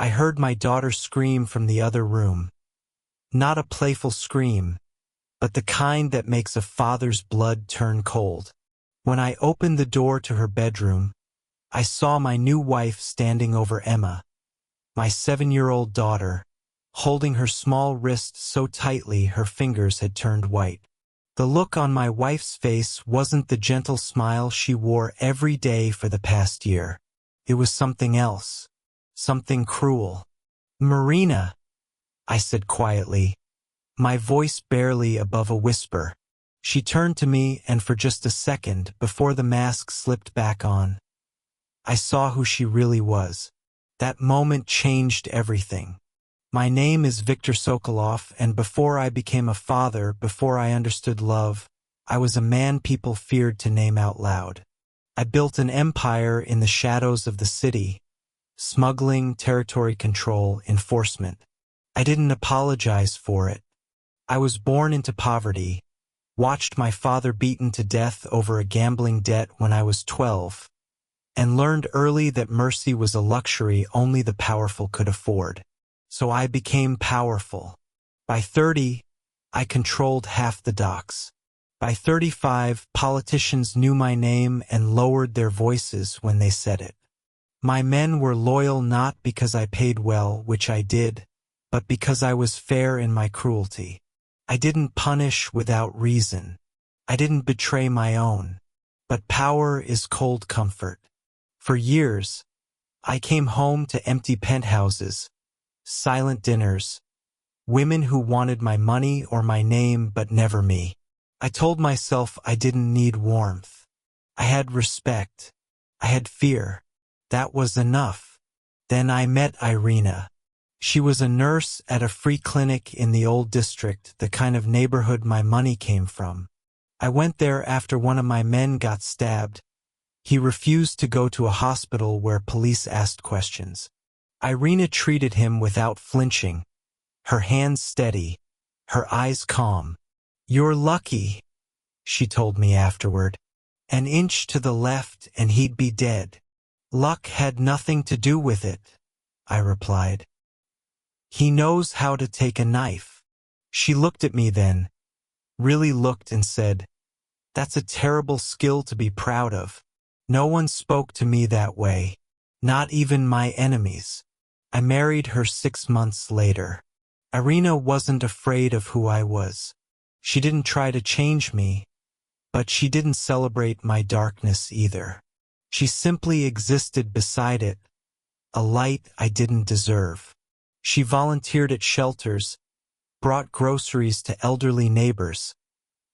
I heard my daughter scream from the other room. Not a playful scream, but the kind that makes a father's blood turn cold. When I opened the door to her bedroom, I saw my new wife standing over Emma, my 7-year-old daughter, holding her small wrist so tightly her fingers had turned white. The look on my wife's face wasn't the gentle smile she wore every day for the past year. It was something else, something cruel. "Marina," I said quietly, my voice barely above a whisper. She turned to me, and for just a second, before the mask slipped back on, I saw who she really was. That moment changed everything. My name is Viktor Sokolov, and before I became a father, before I understood love, I was a man people feared to name out loud. I built an empire in the shadows of the city: smuggling, territory control, enforcement. I didn't apologize for it. I was born into poverty, watched my father beaten to death over a gambling debt when I was 12, and learned early that mercy was a luxury only the powerful could afford. So I became powerful. By 30, I controlled half the docks. By 35, politicians knew my name and lowered their voices when they said it. My men were loyal not because I paid well, which I did, but because I was fair in my cruelty. I didn't punish without reason. I didn't betray my own. But power is cold comfort. For years, I came home to empty penthouses, silent dinners, women who wanted my money or my name but never me. I told myself I didn't need warmth. I had respect. I had fear. That was enough. Then I met Irina. She was a nurse at a free clinic in the old district, the kind of neighborhood my money came from. I went there after one of my men got stabbed. He refused to go to a hospital where police asked questions. Irina treated him without flinching, her hands steady, her eyes calm. "You're lucky," she told me afterward. "An inch to the left and he'd be dead." "Luck had nothing to do with it," I replied. "He knows how to take a knife." She looked at me then, really looked, and said, "That's a terrible skill to be proud of." No one spoke to me that way, not even my enemies. I married her 6 months later. Irina wasn't afraid of who I was. She didn't try to change me, but she didn't celebrate my darkness either. She simply existed beside it, a light I didn't deserve. She volunteered at shelters, brought groceries to elderly neighbors,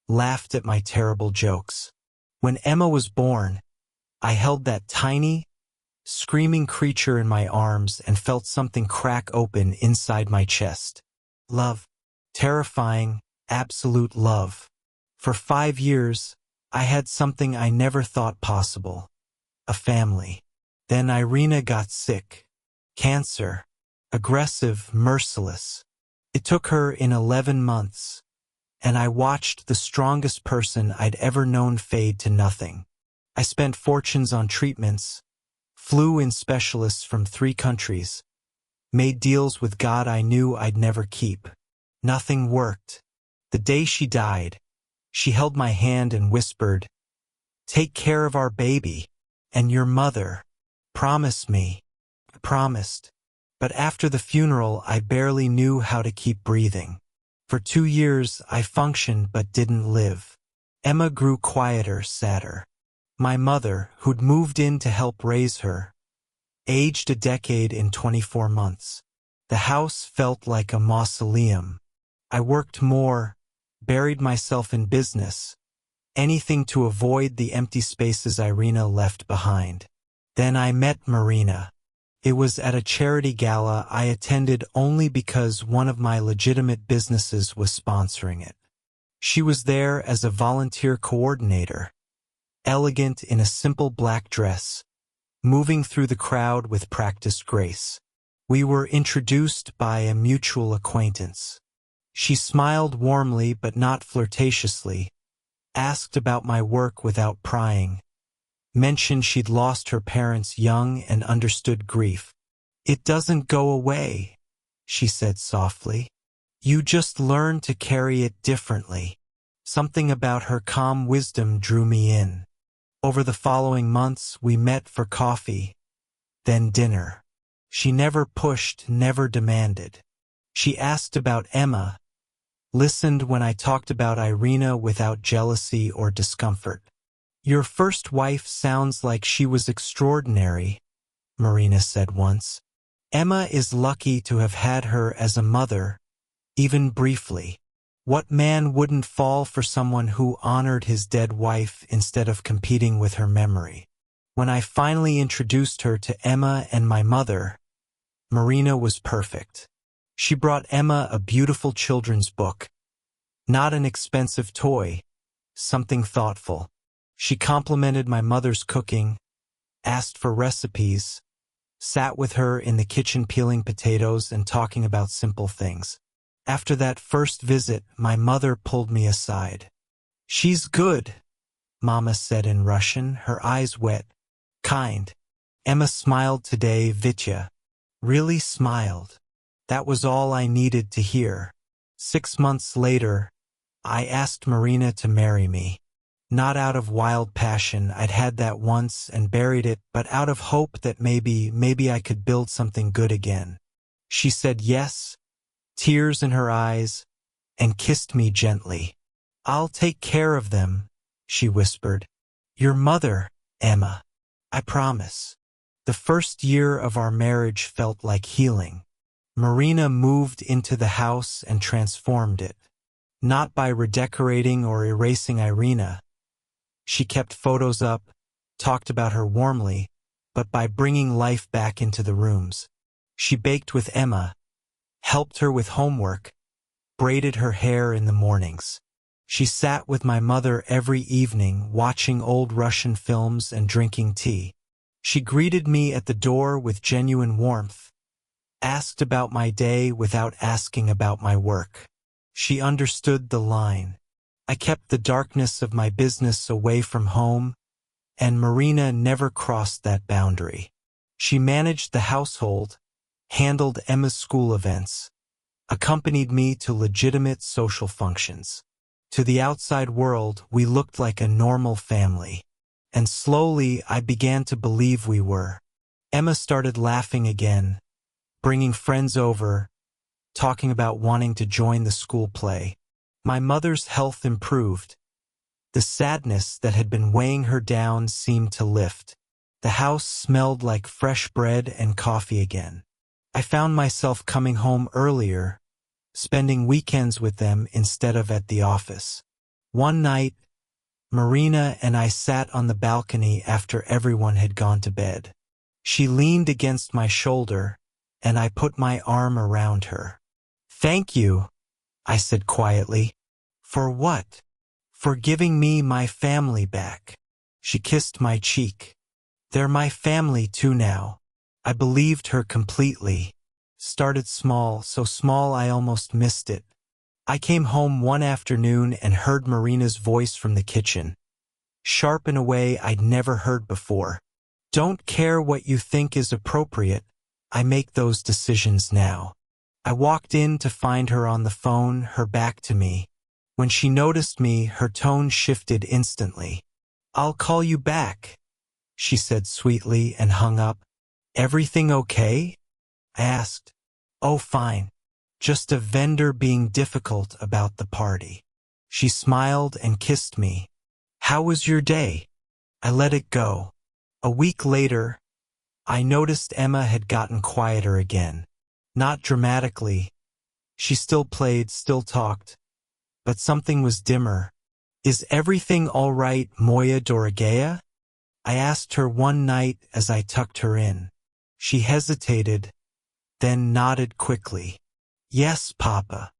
laughed at my terrible jokes. When Emma was born, I held that tiny, screaming creature in my arms and felt something crack open inside my chest. Love. Terrifying, absolute love. For 5 years, I had something I never thought possible: a family. Then Irina got sick. Cancer. Aggressive, merciless. It took her in 11 months, and I watched the strongest person I'd ever known fade to nothing. I spent fortunes on treatments, flew in specialists from 3 countries, made deals with God I knew I'd never keep. Nothing worked. The day she died, she held my hand and whispered, "Take care of our baby, and your mother. Promise me." I promised. But after the funeral, I barely knew how to keep breathing. For 2 years, I functioned but didn't live. Emma grew quieter, sadder. My mother, who'd moved in to help raise her, aged a decade in 24 months. The house felt like a mausoleum. I worked more, buried myself in business, anything to avoid the empty spaces Irina left behind. Then I met Marina. It was at a charity gala I attended only because one of my legitimate businesses was sponsoring it. She was there as a volunteer coordinator, elegant in a simple black dress, moving through the crowd with practiced grace. We were introduced by a mutual acquaintance. She smiled warmly but not flirtatiously, asked about my work without prying, mentioned she'd lost her parents young and understood grief. "It doesn't go away," she said softly. "You just learn to carry it differently." Something about her calm wisdom drew me in. Over the following months, we met for coffee, then dinner. She never pushed, never demanded. She asked about Emma, listened when I talked about Irina without jealousy or discomfort. "Your first wife sounds like she was extraordinary," Marina said once. "Emma is lucky to have had her as a mother, even briefly. What man wouldn't fall for someone who honored his dead wife instead of competing with her memory?" When I finally introduced her to Emma and my mother, Marina was perfect. She brought Emma a beautiful children's book, not an expensive toy, something thoughtful. She complimented my mother's cooking, asked for recipes, sat with her in the kitchen peeling potatoes and talking about simple things. After that first visit, my mother pulled me aside. "She's good," Mama said in Russian, her eyes wet. "Kind." Emma smiled today, Vitya. Really smiled. That was all I needed to hear. 6 months later, I asked Marina to marry me. Not out of wild passion, I'd had that once and buried it, but out of hope that maybe I could build something good again. She said yes, tears in her eyes, and kissed me gently. "I'll take care of them," she whispered. "Your mother, Emma. I promise." The first year of our marriage felt like healing. Marina moved into the house and transformed it. Not by redecorating or erasing Irina. She kept photos up, talked about her warmly, but by bringing life back into the rooms. She baked with Emma, helped her with homework, braided her hair in the mornings. She sat with my mother every evening, watching old Russian films and drinking tea. She greeted me at the door with genuine warmth, asked about my day without asking about my work. She understood the line. I kept the darkness of my business away from home, and Marina never crossed that boundary. She managed the household, handled Emma's school events, accompanied me to legitimate social functions. To the outside world, we looked like a normal family. And slowly, I began to believe we were. Emma started laughing again, bringing friends over, talking about wanting to join the school play. My mother's health improved. The sadness that had been weighing her down seemed to lift. The house smelled like fresh bread and coffee again. I found myself coming home earlier, spending weekends with them instead of at the office. One night, Marina and I sat on the balcony after everyone had gone to bed. She leaned against my shoulder, and I put my arm around her. "Thank you," I said quietly. "For what?" "For giving me my family back." She kissed my cheek. "They're my family too now." I believed her completely. Started small, so small I almost missed it. I came home one afternoon and heard Marina's voice from the kitchen, sharp in a way I'd never heard before. "Don't care what you think is appropriate. I make those decisions now." I walked in to find her on the phone, her back to me. When she noticed me, her tone shifted instantly. "I'll call you back," she said sweetly and hung up. "Everything okay?" I asked. "Oh, fine. Just a vendor being difficult about the party." She smiled and kissed me. "How was your day?" I let it go. A week later, I noticed Emma had gotten quieter again. Not dramatically. She still played, still talked, but something was dimmer. "Is everything all right, Moya Dorogeya?" I asked her one night as I tucked her in. She hesitated, then nodded quickly. "Yes, Papa.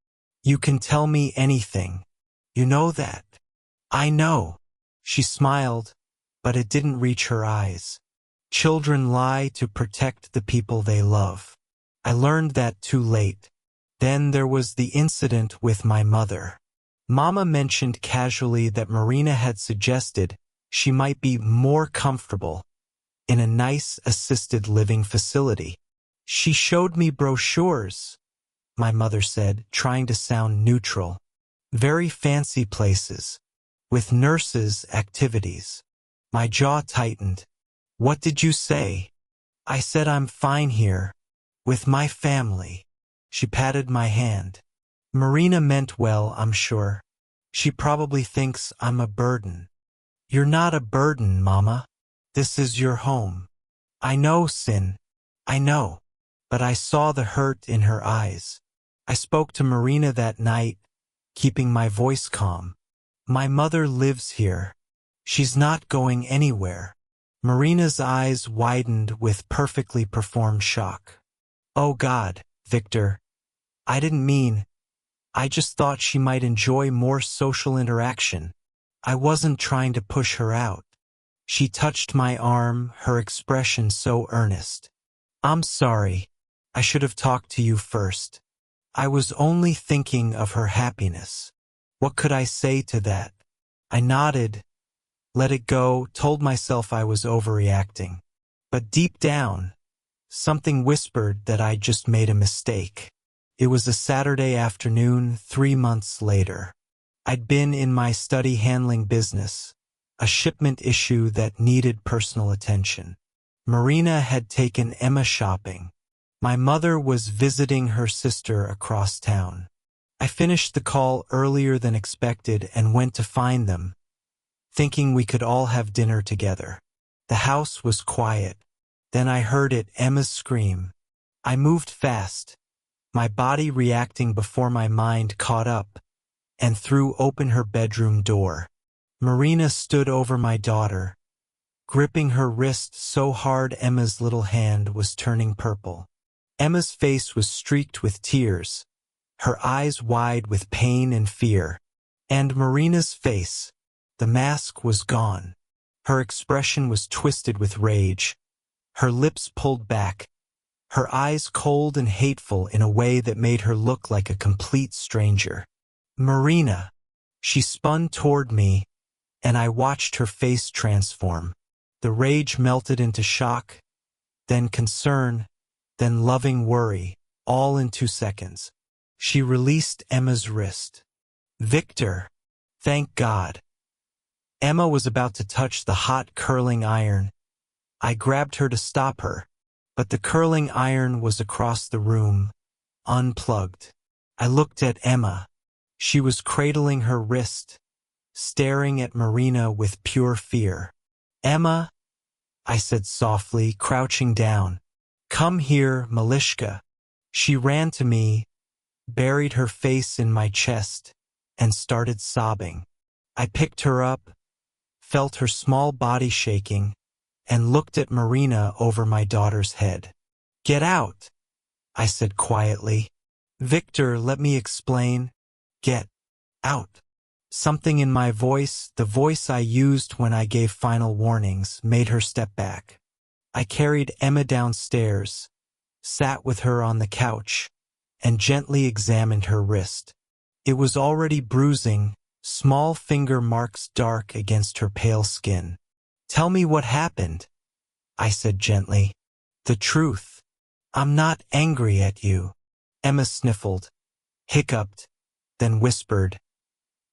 You can tell me anything. You know that." "I know." She smiled, but it didn't reach her eyes. Children lie to protect the people they love. I learned that too late. Then there was the incident with my mother. Mama mentioned casually that Marina had suggested she might be more comfortable in a nice assisted living facility. She showed me brochures, my mother said, trying to sound neutral. Very fancy places, with nurses' activities. My jaw tightened. What did you say? I said I'm fine here, with my family. She patted my hand. Marina meant well, I'm sure. She probably thinks I'm a burden. You're not a burden, Mama. This is your home. I know, Sin. I know. But I saw the hurt in her eyes. I spoke to Marina that night, keeping my voice calm. My mother lives here. She's not going anywhere. Marina's eyes widened with perfectly performed shock. Oh God, Victor. I didn't mean. I just thought she might enjoy more social interaction. I wasn't trying to push her out. She touched my arm, her expression so earnest. I'm sorry. I should have talked to you first. I was only thinking of her happiness. What could I say to that? I nodded, let it go, told myself I was overreacting. But deep down, something whispered that I'd just made a mistake. It was a Saturday afternoon, 3 months later. I'd been in my study handling business, a shipment issue that needed personal attention. Marina had taken Emma shopping. My mother was visiting her sister across town. I finished the call earlier than expected and went to find them, thinking we could all have dinner together. The house was quiet. Then I heard it, Emma's scream. I moved fast, my body reacting before my mind caught up, and threw open her bedroom door. Marina stood over my daughter, gripping her wrist so hard Emma's little hand was turning purple. Emma's face was streaked with tears, her eyes wide with pain and fear. And Marina's face, the mask was gone. Her expression was twisted with rage, her lips pulled back, her eyes cold and hateful in a way that made her look like a complete stranger. Marina. She spun toward me, and I watched her face transform. The rage melted into shock, then concern, then loving worry, all in 2 seconds. She released Emma's wrist. Victor. Thank God. Emma was about to touch the hot curling iron. I grabbed her to stop her, but the curling iron was across the room, unplugged. I looked at Emma. She was cradling her wrist, staring at Marina with pure fear. Emma, I said softly, crouching down. Come here, Malishka. She ran to me, buried her face in my chest, and started sobbing. I picked her up, felt her small body shaking, and looked at Marina over my daughter's head. Get out, I said quietly. Victor, let me explain. Get out. Something in my voice, the voice I used when I gave final warnings, made her step back. I carried Emma downstairs, sat with her on the couch, and gently examined her wrist. It was already bruising, small finger marks dark against her pale skin. Tell me what happened, I said gently. The truth. I'm not angry at you. Emma sniffled, hiccuped, then whispered.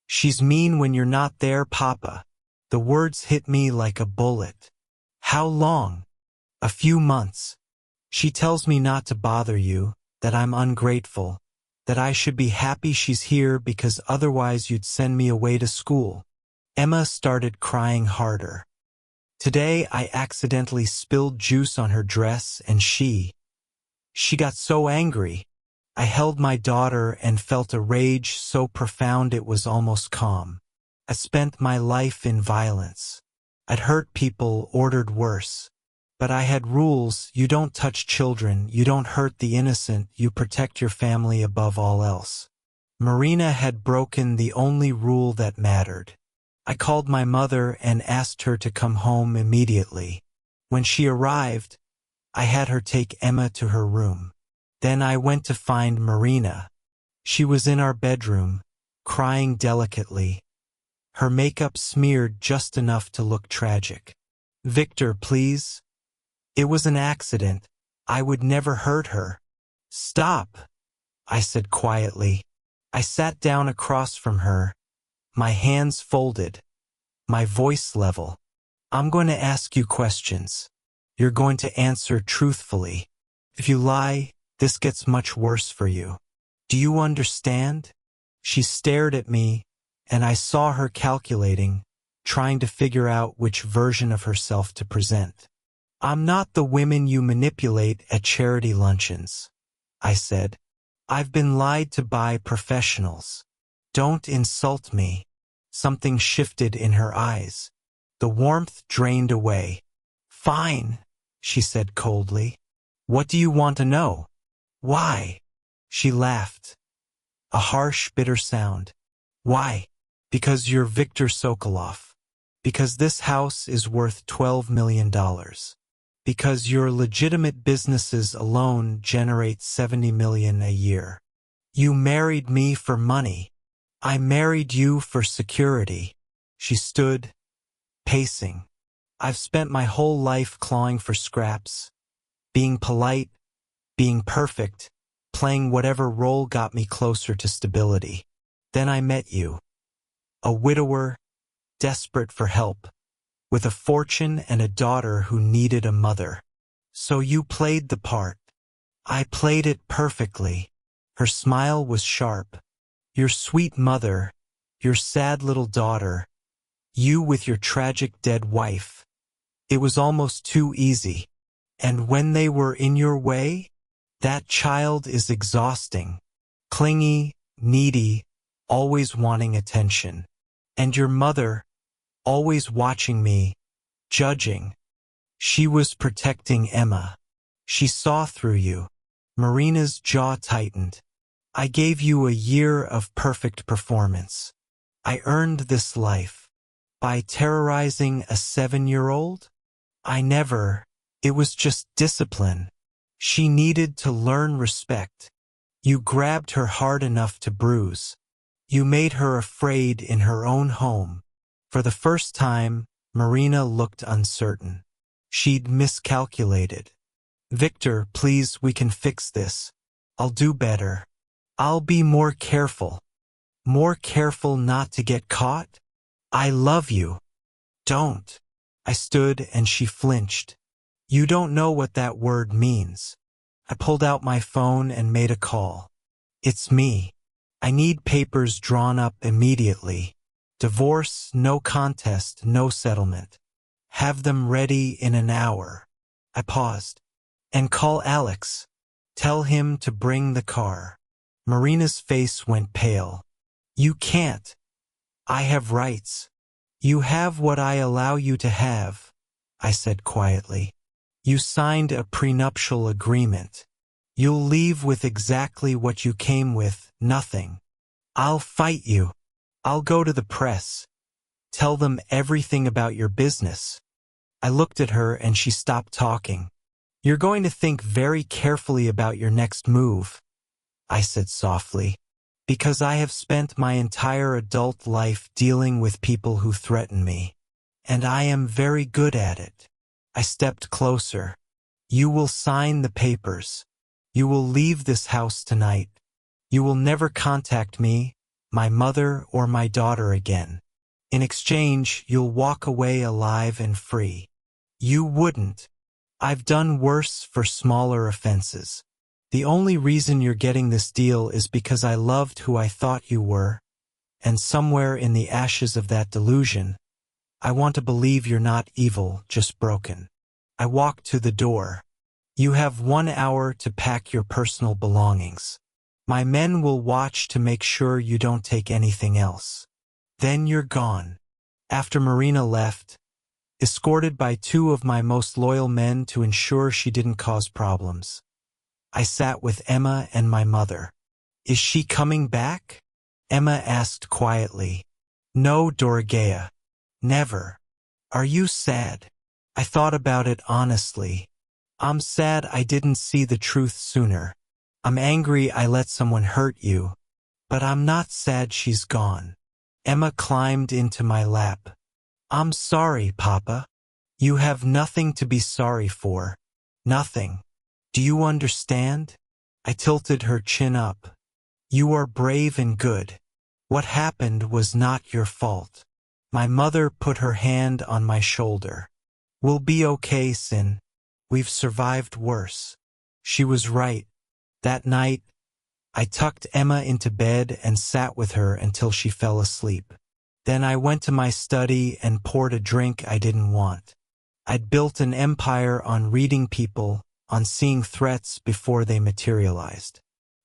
She's mean when you're not there, Papa. The words hit me like a bullet. How long? A few months. She tells me not to bother you, that I'm ungrateful, that I should be happy she's here because otherwise you'd send me away to school. Emma started crying harder. Today I accidentally spilled juice on her dress and she got so angry. I held my daughter and felt a rage so profound it was almost calm. I spent my life in violence. I'd hurt people, ordered worse. But I had rules. You don't touch children, you don't hurt the innocent, you protect your family above all else. Marina had broken the only rule that mattered. I called my mother and asked her to come home immediately. When she arrived, I had her take Emma to her room. Then I went to find Marina. She was in our bedroom, crying delicately, her makeup smeared just enough to look tragic. Victor, please. It was an accident, I would never hurt her. Stop, I said quietly. I sat down across from her, my hands folded, my voice level. I'm going to ask you questions. You're going to answer truthfully. If you lie, this gets much worse for you. Do you understand? She stared at me, and I saw her calculating, trying to figure out which version of herself to present. I'm not the women you manipulate at charity luncheons, I said. I've been lied to by professionals. Don't insult me. Something shifted in her eyes. The warmth drained away. Fine, she said coldly. What do you want to know? Why? She laughed. A harsh, bitter sound. Why? Because you're Viktor Sokolov. Because this house is worth $12 million. Because your legitimate businesses alone generate $70 million a year. You married me for money. I married you for security. She stood, pacing. I've spent my whole life clawing for scraps, being polite, being perfect, playing whatever role got me closer to stability. Then I met you. A widower, desperate for help, with a fortune and a daughter who needed a mother. So you played the part. I played it perfectly. Her smile was sharp. Your sweet mother, your sad little daughter, you with your tragic dead wife. It was almost too easy. And when they were in your way, that child is exhausting. Clingy, needy, always wanting attention. And your mother, always watching me, judging. She was protecting Emma. She saw through you. Marina's jaw tightened. I gave you a year of perfect performance. I earned this life. By terrorizing a 7-year-old? It was just discipline. She needed to learn respect. You grabbed her hard enough to bruise. You made her afraid in her own home. For the first time, Marina looked uncertain. She'd miscalculated. Viktor, please, we can fix this. I'll do better. I'll be more careful. More careful not to get caught? I love you. Don't. I stood and she flinched. You don't know what that word means. I pulled out my phone and made a call. It's me. I need papers drawn up immediately. Divorce, no contest, no settlement. Have them ready in an hour. I paused. And call Alex. Tell him to bring the car. Marina's face went pale. You can't. I have rights. You have what I allow you to have, I said quietly. You signed a prenuptial agreement. You'll leave with exactly what you came with, nothing. I'll fight you. I'll go to the press. Tell them everything about your business. I looked at her and she stopped talking. You're going to think very carefully about your next move, I said softly, because I have spent my entire adult life dealing with people who threaten me, and I am very good at it. I stepped closer. You will sign the papers. You will leave this house tonight. You will never contact me, my mother, or my daughter again. In exchange, you'll walk away alive and free. You wouldn't. I've done worse for smaller offenses. The only reason you're getting this deal is because I loved who I thought you were, and somewhere in the ashes of that delusion, I want to believe you're not evil, just broken. I walked to the door. You have 1 hour to pack your personal belongings. My men will watch to make sure you don't take anything else. Then you're gone. After Marina left, escorted by 2 of my most loyal men to ensure she didn't cause problems, I sat with Emma and my mother. Is she coming back? Emma asked quietly. No, Dorothea. Never. Are you sad? I thought about it honestly. I'm sad I didn't see the truth sooner. I'm angry I let someone hurt you. But I'm not sad she's gone. Emma climbed into my lap. I'm sorry, Papa. You have nothing to be sorry for. Nothing. Do you understand? I tilted her chin up. You are brave and good. What happened was not your fault. My mother put her hand on my shoulder. We'll be okay, Sin. We've survived worse. She was right. That night, I tucked Emma into bed and sat with her until she fell asleep. Then I went to my study and poured a drink I didn't want. I'd built an empire on reading people, on seeing threats before they materialized.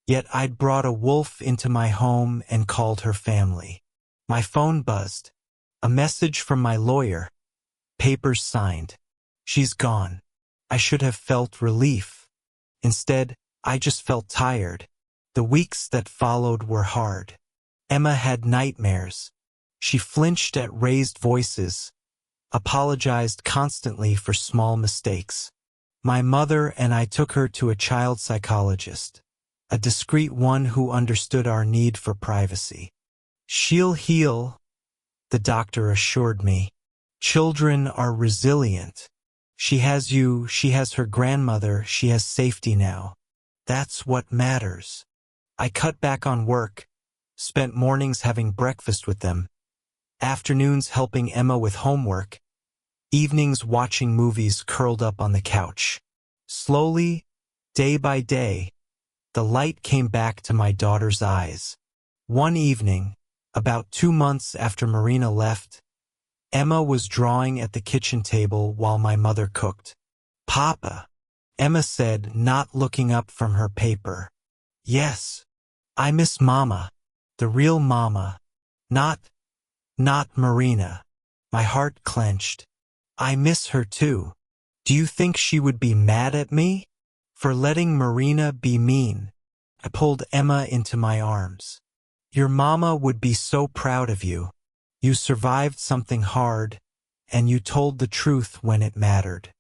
Yet I'd brought a wolf into my home and called her family. My phone buzzed. A message from my lawyer. Papers signed. She's gone. I should have felt relief. Instead, I just felt tired. The weeks that followed were hard. Emma had nightmares. She flinched at raised voices, apologized constantly for small mistakes. My mother and I took her to a child psychologist, a discreet one who understood our need for privacy. She'll heal, the doctor assured me. Children are resilient. She has you, she has her grandmother, she has safety now. That's what matters. I cut back on work, spent mornings having breakfast with them, afternoons helping Emma with homework, evenings watching movies curled up on the couch. Slowly, day by day, the light came back to my daughter's eyes. One evening, about 2 months after Marina left, Emma was drawing at the kitchen table while my mother cooked. "Papa," Emma said, not looking up from her paper. "Yes, I miss Mama, the real Mama, not Marina." My heart clenched. I miss her too. Do you think she would be mad at me for letting Marina be mean? I pulled Emma into my arms. Your mama would be so proud of you. You survived something hard, and you told the truth when it mattered.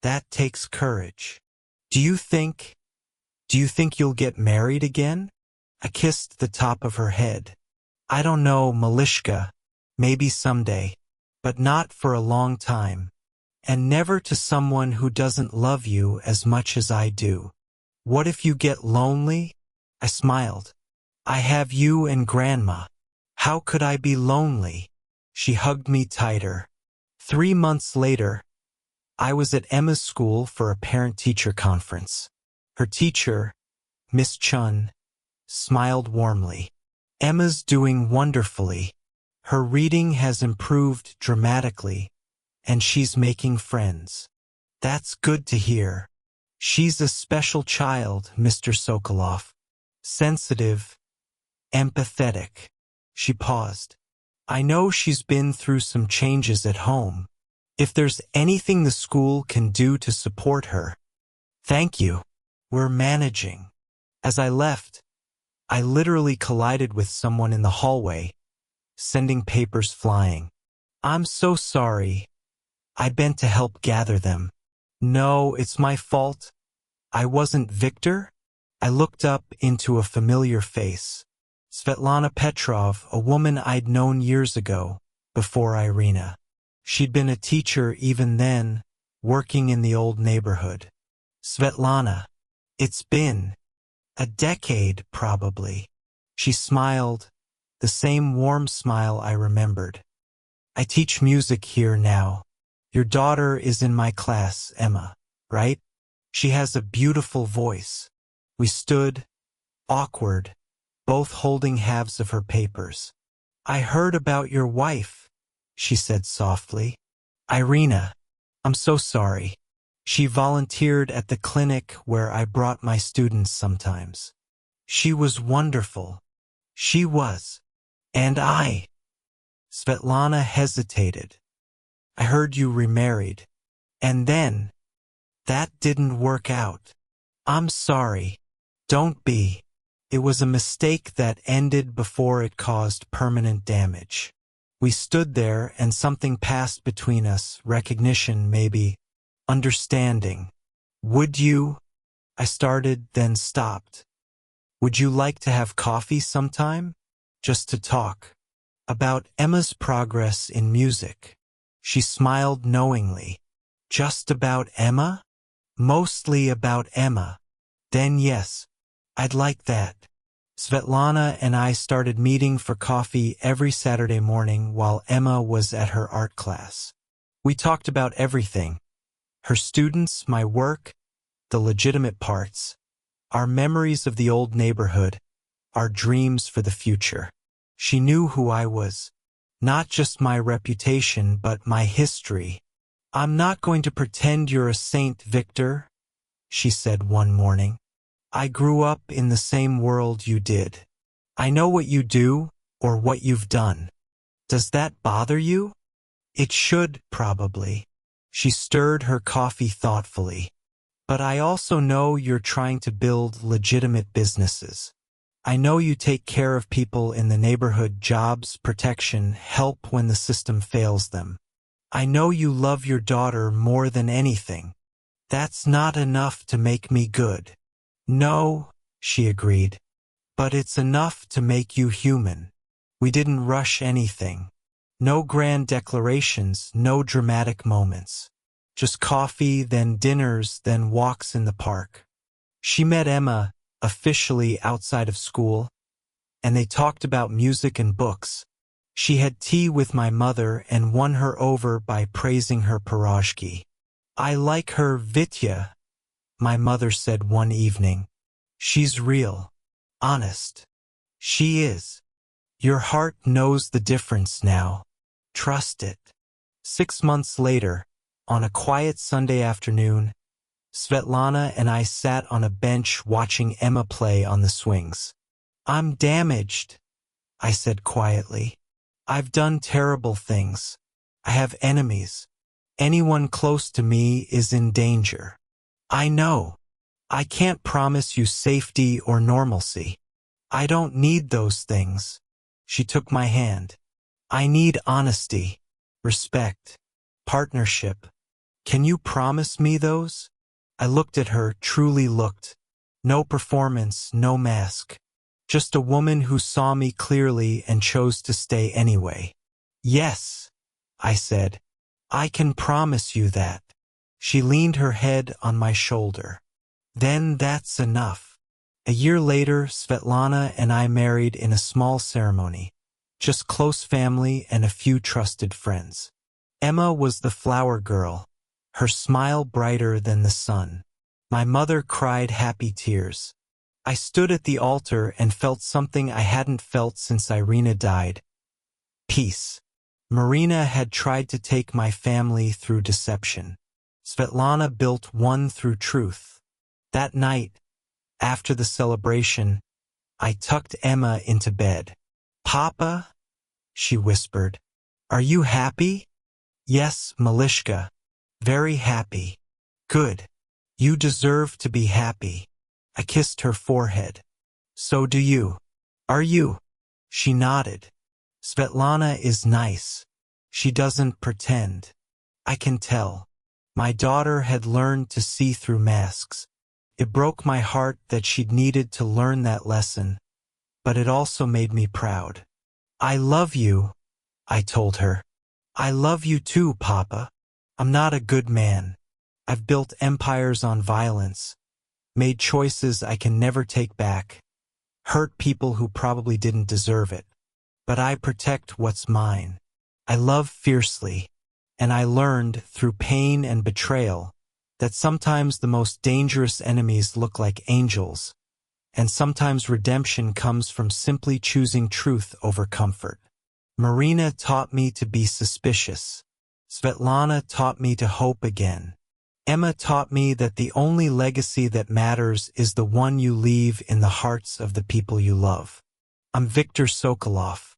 That takes courage. Do you think you'll get married again? I kissed the top of her head. I don't know, Malishka. Maybe someday. But not for a long time. And never to someone who doesn't love you as much as I do. What if you get lonely? I smiled. I have you and Grandma. How could I be lonely? She hugged me tighter. 3 months later, I was at Emma's school for a parent-teacher conference. Her teacher, Miss Chun, smiled warmly. Emma's doing wonderfully. Her reading has improved dramatically, and she's making friends. That's good to hear. She's a special child, Mr. Sokolov. Sensitive, empathetic. She paused. I know she's been through some changes at home. If there's anything the school can do to support her, thank you. We're managing. As I left, I literally collided with someone in the hallway, sending papers flying. I'm so sorry. I bent to help gather them. No, it's my fault. I wasn't Victor. I looked up into a familiar face. Svetlana Petrov, a woman I'd known years ago, before Irina. She'd been a teacher even then, working in the old neighborhood. Svetlana, it's been a decade, probably. She smiled, the same warm smile I remembered. I teach music here now. Your daughter is in my class, Emma, right? She has a beautiful voice. We stood, awkward, both holding halves of her papers. I heard about your wife, she said softly. Irina, I'm so sorry. She volunteered at the clinic where I brought my students sometimes. She was wonderful. She was. And I. Svetlana hesitated. I heard you remarried. And then, that didn't work out. I'm sorry. Don't be. It was a mistake that ended before it caused permanent damage. We stood there and something passed between us, recognition maybe, understanding. Would you? I started, then stopped. Would you like to have coffee sometime? Just to talk. About Emma's progress in music. She smiled knowingly. Just about Emma? Mostly about Emma. Then yes, I'd like that. Svetlana and I started meeting for coffee every Saturday morning while Emma was at her art class. We talked about everything. Her students, my work, the legitimate parts, our memories of the old neighborhood, our dreams for the future. She knew who I was. Not just my reputation, but my history. "I'm not going to pretend you're a saint, Victor," she said one morning. "I grew up in the same world you did. I know what you do, or what you've done. Does that bother you?" "It should, probably." She stirred her coffee thoughtfully. "But I also know you're trying to build legitimate businesses. I know you take care of people in the neighborhood, jobs, protection, help when the system fails them. I know you love your daughter more than anything. That's not enough to make me good." "No," she agreed. "But it's enough to make you human. We didn't rush anything. No grand declarations, no dramatic moments. Just coffee, then dinners, then walks in the park." She met Emma officially outside of school, and they talked about music and books. She had tea with my mother and won her over by praising her pierogi. "I like her, Vitya," my mother said one evening. "She's real. Honest." "She is. Your heart knows the difference now. Trust it." 6 months later, on a quiet Sunday afternoon, Svetlana and I sat on a bench watching Emma play on the swings. "I'm damaged," I said quietly. "I've done terrible things. I have enemies. Anyone close to me is in danger. I know. I can't promise you safety or normalcy. I don't need those things." She took my hand. "I need honesty, respect, partnership. Can you promise me those?" I looked at her, truly looked. No performance, no mask. Just a woman who saw me clearly and chose to stay anyway. "Yes," I said. "I can promise you that." She leaned her head on my shoulder. "Then that's enough." A year later, Svetlana and I married in a small ceremony. Just close family and a few trusted friends. Emma was the flower girl, her smile brighter than the sun. My mother cried happy tears. I stood at the altar and felt something I hadn't felt since Irina died. Peace. Marina had tried to take my family through deception. Svetlana built one through truth. That night, after the celebration, I tucked Emma into bed. "Papa," she whispered, "are you happy?" "Yes, Malishka. Very happy." "Good. You deserve to be happy." I kissed her forehead. "So do you. Are you?" She nodded. "Svetlana is nice. She doesn't pretend. I can tell." My daughter had learned to see through masks. It broke my heart that she'd needed to learn that lesson, but it also made me proud. "I love you," I told her. "I love you too, Papa. I'm not a good man. I've built empires on violence, made choices I can never take back, hurt people who probably didn't deserve it. But I protect what's mine. I love fiercely, and I learned through pain and betrayal that sometimes the most dangerous enemies look like angels, and sometimes redemption comes from simply choosing truth over comfort. Marina taught me to be suspicious. Svetlana taught me to hope again. Emma taught me that the only legacy that matters is the one you leave in the hearts of the people you love. I'm Viktor Sokolov.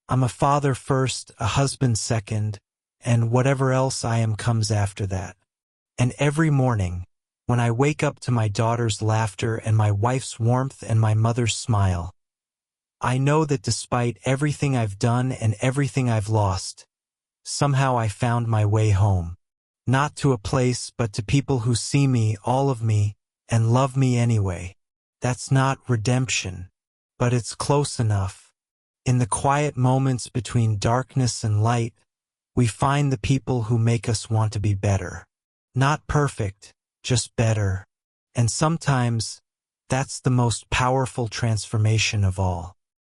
I'm a father first, a husband second, and whatever else I am comes after that. And every morning, when I wake up to my daughter's laughter and my wife's warmth and my mother's smile, I know that despite everything I've done and everything I've lost, somehow I found my way home. Not to a place, but to people who see me, all of me, and love me anyway. That's not redemption, but it's close enough. In the quiet moments between darkness and light, we find the people who make us want to be better. Not perfect, just better. And sometimes, that's the most powerful transformation of all.